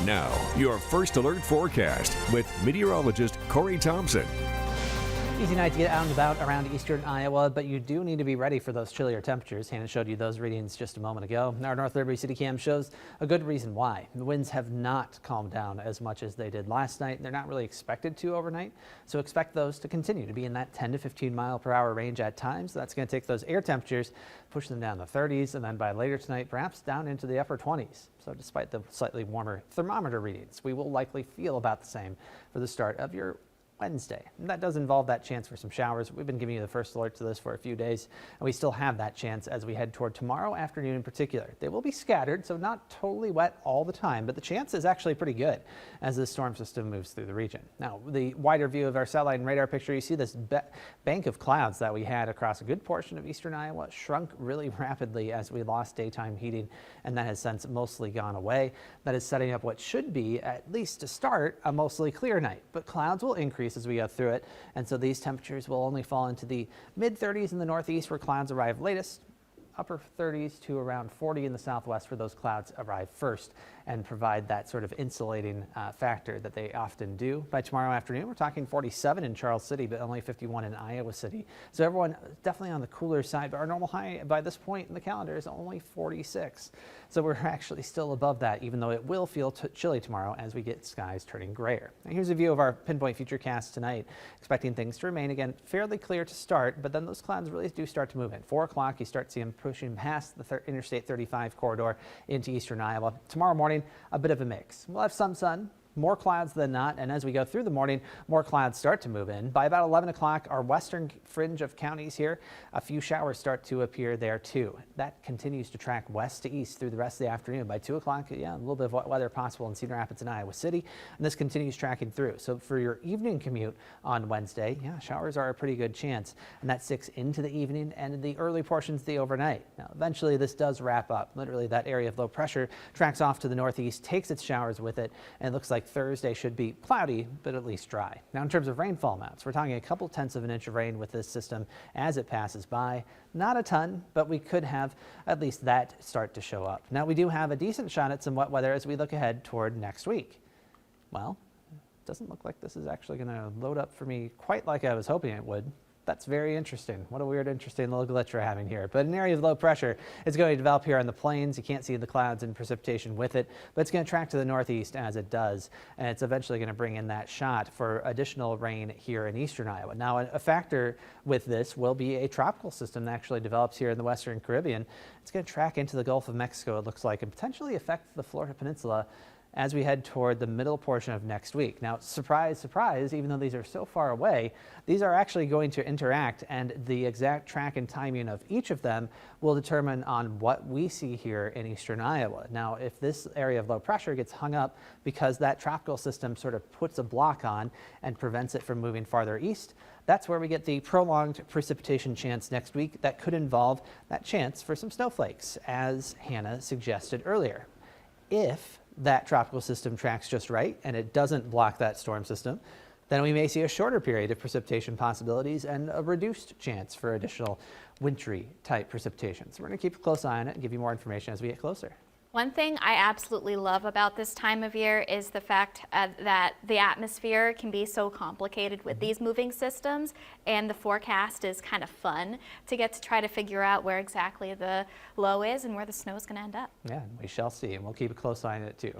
Now, your first alert forecast with meteorologist Corey Thompson. Easy night to get out and about around eastern Iowa, but you do need to be ready for those chillier temperatures. Hannah showed you those readings just a moment ago. Our North Liberty City Cam shows a good reason why. The winds have not calmed down as much as they did last night. They're not really expected to overnight, so expect those to continue to be in that 10 to 15 mile per hour range at times. That's going to take those air temperatures, push them down to the 30s, and then by later tonight, perhaps down into the upper 20s. So despite the slightly warmer thermometer readings, we will likely feel about the same for the start of your Wednesday. And that does involve that chance for some showers. We've been giving you the first alert to this for a few days, and we still have that chance as we head toward tomorrow afternoon in particular. They will be scattered, so not totally wet all the time, but the chance is actually pretty good as the storm system moves through the region. Now, the wider view of our satellite and radar picture, you see this bank of clouds that we had across a good portion of eastern Iowa shrunk really rapidly as we lost daytime heating, and that has since mostly gone away. That is setting up what should be, at least to start, a mostly clear night, but clouds will increase as we go through it, and so these temperatures will only fall into the mid 30s in the northeast where clouds arrive latest, upper 30s to around 40 in the southwest where those clouds arrive first and provide that sort of insulating factor that they often do. By tomorrow afternoon, we're talking 47 in Charles City, but only 51 in Iowa City. So everyone definitely on the cooler side, but our normal high by this point in the calendar is only 46. So we're actually still above that, even though it will feel chilly tomorrow as we get skies turning grayer. Now here's a view of our pinpoint futurecast tonight, expecting things to remain again fairly clear to start, but then those clouds really do start to move in. 4 o'clock, you start seeing them pushing past the Interstate 35 corridor into eastern Iowa. Tomorrow morning, a bit of a mix. We'll have some sun, more clouds than not, and as we go through the morning, more clouds start to move in. By about 11 o'clock, our western fringe of counties here, a few showers start to appear there too. That continues to track west to east through the rest of the afternoon. By 2 o'clock, yeah, a little bit of wet weather possible in Cedar Rapids and Iowa City, and this continues tracking through. So for your evening commute on Wednesday, yeah, showers are a pretty good chance, and that sticks into the evening and in the early portions of the overnight. Now, eventually this does wrap up. Literally, that area of low pressure tracks off to the northeast, takes its showers with it, and it looks like Thursday should be cloudy, but at least dry. Now, in terms of rainfall amounts, we're talking a couple tenths of an inch of rain with this system as it passes by. Not a ton, but we could have at least that start to show up. Now, we do have a decent shot at some wet weather as we look ahead toward next week. Well, it doesn't look like this is actually going to load up for me quite like I was hoping it would. That's very interesting. What a weird, interesting little glitch we're having here. But an area of low pressure is going to develop here on the plains. You can't see the clouds and precipitation with it, but it's going to track to the northeast as it does. And it's eventually going to bring in that shot for additional rain here in eastern Iowa. Now, a factor with this will be a tropical system that actually develops here in the western Caribbean. It's going to track into the Gulf of Mexico, it looks like, and potentially affect the Florida Peninsula as we head toward the middle portion of next week. Now, surprise, surprise, even though these are so far away, these are actually going to interact, and the exact track and timing of each of them will determine on what we see here in eastern Iowa. Now, if this area of low pressure gets hung up because that tropical system sort of puts a block on and prevents it from moving farther east, that's where we get the prolonged precipitation chance next week that could involve that chance for some snowflakes, as Hannah suggested earlier. If that tropical system tracks just right and it doesn't block that storm system, then we may see a shorter period of precipitation possibilities and a reduced chance for additional wintry type precipitation. So we're going to keep a close eye on it and give you more information as we get closer. One thing I absolutely love about this time of year is the fact that the atmosphere can be so complicated with these moving systems, and the forecast is kind of fun to get to try to figure out where exactly the low is and where the snow is going to end up. Yeah, we shall see, and we'll keep a close eye on it too.